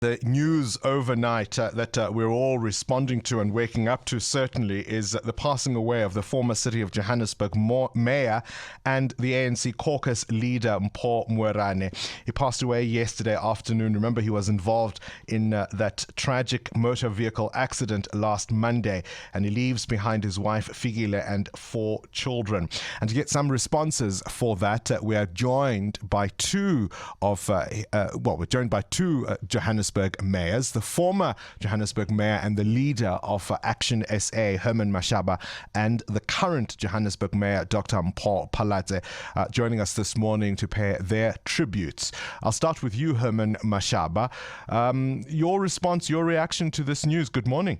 The news overnight that we're all responding to and waking up to certainly is the passing away of the former city of Johannesburg mayor and the ANC caucus leader Mpho Moerane. He passed away yesterday afternoon. Remember, he was involved in that tragic motor vehicle accident last Monday, and he leaves behind his wife Fikile and 4 children. And to get some responses for that, we are joined by two Johannesburg mayors, the former Johannesburg mayor and the leader of Action SA, Herman Mashaba, and the current Johannesburg mayor, Dr. Mpho Phalatse, joining us this morning to pay their tributes. I'll start with you, Herman Mashaba. Your response, your reaction to this news. Good morning.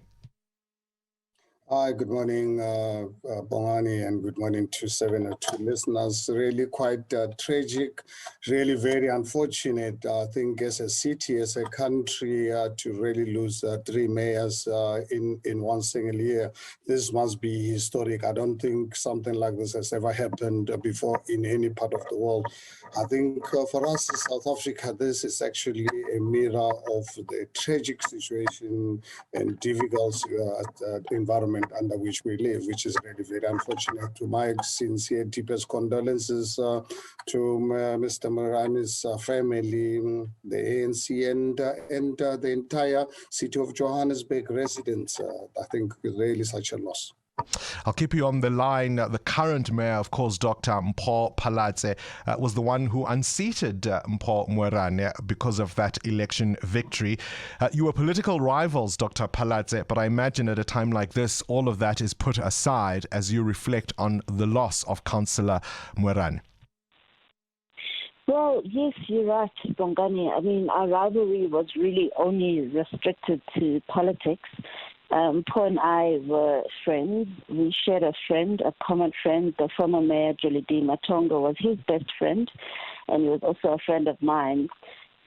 Hi, good morning, Moerane, and good morning to 702 listeners. Really quite tragic, really very unfortunate. I think as a city, as a country, to really lose 3 mayors in one single year, this must be historic. I don't think something like this has ever happened before in any part of the world. I think for us in South Africa, this is actually a mirror of the tragic situation and difficult environment under which we live, which is really very unfortunate. To my sincere, deepest condolences to Mr. Moerane's family, the ANC, and the entire city of Johannesburg residents. I think it's really such a loss. I'll keep you on the line. The current mayor, of course, Dr. Mpho Phalatse, was the one who unseated Mpho Moerane because of that election victory. You were political rivals, Dr. Phalatse, but I imagine at a time like this, all of that is put aside as you reflect on the loss of Councillor Moerane. Well, yes, you're right, Bongani. I mean, our rivalry was really only restricted to politics. Mpho and I were friends. We shared a friend, a common friend. The former mayor, Johannesburg Matongo, was his best friend, and he was also a friend of mine.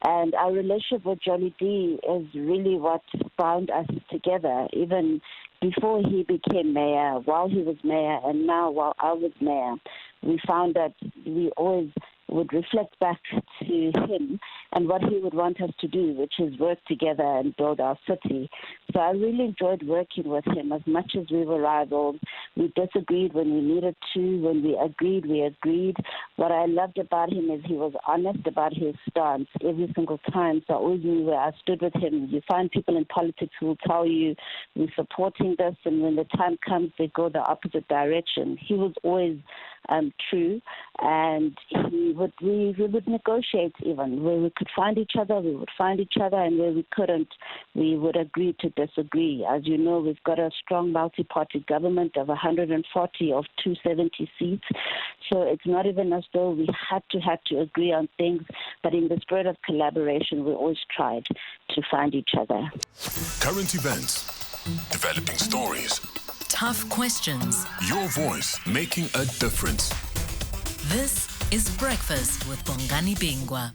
And our relationship with Johnny D is really what bound us together, even before he became mayor, while he was mayor, and now while I was mayor. We found that we always would reflect back to him and what he would want us to do, which is work together and build our city. So I really enjoyed working with him. As much as we were rivals, we disagreed when we needed to. When we agreed, we agreed. What I loved about him is he was honest about his stance every single time. So I always knew where I stood with him. You find people in politics who will tell you, we're supporting this, and when the time comes, they go the opposite direction. He was always true, and we would negotiate. Even where we could find each other, we would find each other, and where we couldn't, we would agree to disagree. As you know, we've got a strong multi-party government of 140 of 270 seats, so it's not even as though we had to agree on things, but in the spirit of collaboration, we always tried to find each other. Current events, developing stories, tough questions. Your voice making a difference. This is Breakfast with Bongani Bingwa.